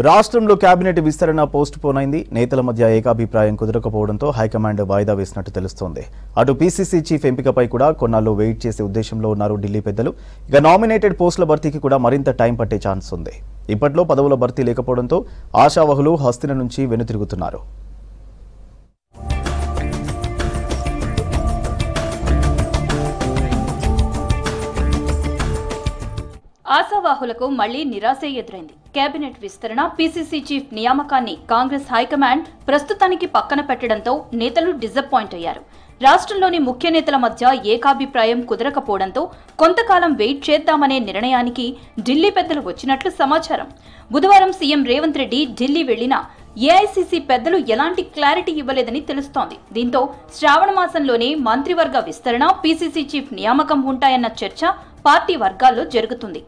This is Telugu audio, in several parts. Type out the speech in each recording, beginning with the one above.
రాష్ట్రంలో కేబినెట్ విస్తరణ పోస్ట్ పోన్ అయింది. నేతల మధ్య ఏకాభిప్రాయం కుదరకపోవడంతో హైకమాండ్ వాయిదా వేసినట్టు తెలుస్తోంది. అటు పీసీసీ చీఫ్ ఎంపికపై కూడా కొన్నాళ్ళు వెయిట్ చేసే ఉద్దేశంలో ఉన్నారు ఢిల్లీ పెద్దలు. ఇక నామినేటెడ్ పోస్టుల భర్తీకి కూడా మరింత టైం పట్టే ఛాన్స్ ఉంది. ఇప్పట్లో పదవుల భర్తీ లేకపోవడంతో ఆశావహులు హస్తిన నుంచి వెనుతిరుగుతున్నారు. ఆశావాహులకు మళ్లీ నిరాశే ఎదురైంది. కేబినెట్ విస్తరణ, పీసీసీ చీఫ్ నియామకాన్ని కాంగ్రెస్ హైకమాండ్ ప్రస్తుతానికి పక్కన పెట్టడంతో నేతలు డిసప్పాయింట్ అయ్యారు. రాష్ట్రంలోని ముఖ్య నేతల మధ్య ఏకాభిప్రాయం కుదరకపోవడంతో కొంతకాలం వెయిట్ చేద్దామనే నిర్ణయానికి ఢిల్లీ పెద్దలు వచ్చినట్లు సమాచారం. బుధవారం సీఎం రేవంత్ రెడ్డి ఢిల్లీ వెళ్లినా ఏఐసీసీ పెద్దలు ఎలాంటి క్లారిటీ ఇవ్వలేదని తెలుస్తోంది. దీంతో శ్రావణ మాసంలోనే మంత్రివర్గ విస్తరణ, పీసీసీ చీఫ్ నియామకం ఉంటాయన్న చర్చ పార్టీ వర్గాల్లో జరుగుతుంది.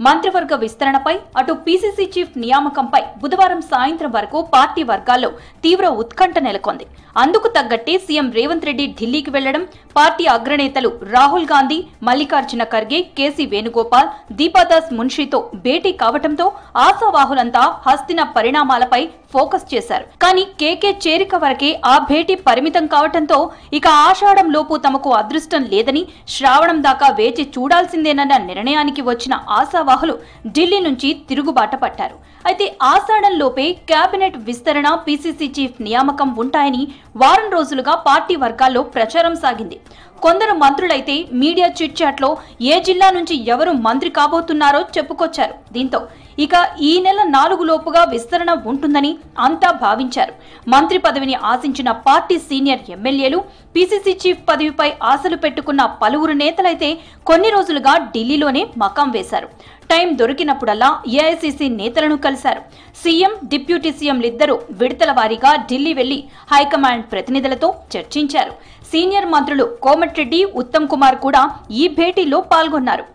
మంత్రివర్గ విస్తరణపై, అటు పీసీసీ చీఫ్ నియామకంపై బుధవారం సాయంత్రం వరకు పార్టీ వర్గాల్లో తీవ్ర ఉత్కంఠ నెలకొంది. అందుకు తగ్గట్టే సీఎం రేవంత్ రెడ్డి ఢిల్లీకి వెళ్లడం, పార్టీ అగ్రనేతలు రాహుల్ గాంధీ, మల్లికార్జున ఖర్గే, కేసీ వేణుగోపాల్, దీపాదాస్ మున్షితో భేటీ కావడంతో ఆశావాహులంతా హస్తిన పరిణామాలపై ఫోకస్ చేశారు. కానీ కేకే చేరిక వరకే ఆ భేటీ పరిమితం కావడంతో ఇక ఆషాఢం లోపు తమకు అదృష్టం లేదని, శ్రావణం దాకా వేచి చూడాల్సిందేనన్న నిర్ణయానికి వచ్చిన ఆశావాహులు ఢిల్లీ నుంచి తిరుగుబాట పట్టారు. అయితే ఆషాఢంలోపే కేబినెట్ విస్తరణ, పీసీసీ చీఫ్ నియామకం ఉంటాయని వారం రోజులుగా పార్టీ వర్గాల్లో ప్రచారం సాగింది. కొందరు మంత్రులైతే మీడియా చిట్ చాట్లో ఏ జిల్లా నుంచి ఎవరు మంత్రి కాబోతున్నారో చెప్పుకొచ్చారు. దీంతో ఇక ఈ నెల 4 లోపుగా విస్తరణ ఉంటుందని అంతా భావించారు. మంత్రి పదవిని ఆశించిన పార్టీ సీనియర్ ఎమ్మెల్యేలు, పీసీసీ చీఫ్ పదవిపై ఆశలు పెట్టుకున్న పలువురు నేతలైతే కొన్ని రోజులుగా ఢిల్లీలోనే మకాం వేశారు. టైం దొరికినప్పుడల్లా ఏఐసీసీ నేతలను కలిశారు. సీఎం, డిప్యూటీ సీఎంలిద్దరూ విడతల వారీగా ఢిల్లీ వెళ్లి హైకమాండ్ ప్రతినిధులతో చర్చించారు. సీనియర్ మంత్రులు కోమటిరెడ్డి, ఉత్తమ్ కుమార్ కూడా ఈ భేటీలో పాల్గొన్నారు.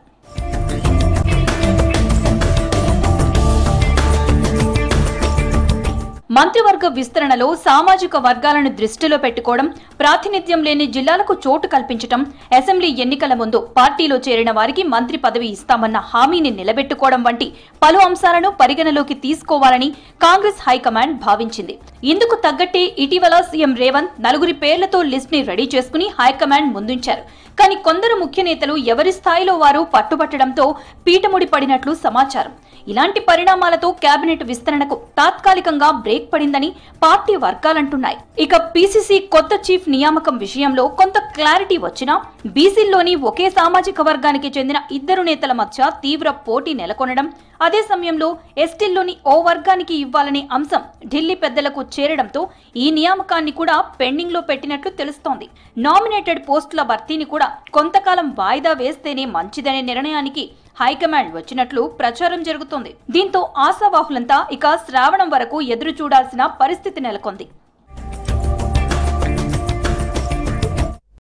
మంత్రివర్గ విస్తరణలో సామాజిక వర్గాలను దృష్టిలో పెట్టుకోవడం, ప్రాతినిధ్యం లేని జిల్లాలకు చోటు కల్పించడం, అసెంబ్లీ ఎన్నికల ముందు పార్టీలో చేరిన వారికి మంత్రి పదవి ఇస్తామన్న హామీని నిలబెట్టుకోవడం వంటి పలు అంశాలను పరిగణలోకి తీసుకోవాలని కాంగ్రెస్ హైకమాండ్ భావించింది. ఇందుకు తగ్గట్టే ఇటీవల సీఎం రేవంత్ 4 పేర్లతో లిస్ట్ ని రెడీ చేసుకుని హైకమాండ్ ముందుంచారు. కానీ కొందరు ముఖ్య నేతలు ఎవరి స్థాయిలో వారు పట్టుబట్టడంతో పీటముడి పడినట్లు సమాచారం. ఇలాంటి పరిణామాలతో కేబినెట్ విస్తరణకు తాత్కాలికంగా బ్రేక్ పడిందని పార్టీ వర్గాలంటున్నాయి. ఇక పీసీసీ కొత్త చీఫ్ నియామకం విషయంలో కొంత క్లారిటీ వచ్చినా బీసీల్లోని ఒకే సామాజిక వర్గానికి చెందిన 2 నేతల మధ్య తీవ్ర పోటీ నెలకొనడం, అదే సమయంలో ఎస్టీల్లోని ఓ వర్గానికి ఇవ్వాలనే అంశం ఢిల్లీ పెద్దలకు చేరడంతో ఈ నియామకాన్ని కూడా పెండింగ్ లో పెట్టినట్లు తెలుస్తోంది. నామినేటెడ్ పోస్టుల భర్తీని కూడా కొంతకాలం వాయిదా వేస్తేనే మంచిదనే నిర్ణయానికి హైకమాండ్ వచ్చినట్లు ప్రచారం జరుగుతోంది. దీంతో ఆశావాహులంతా ఇక శ్రావణం వరకు ఎదురు చూడాల్సిన పరిస్థితి నెలకొంది.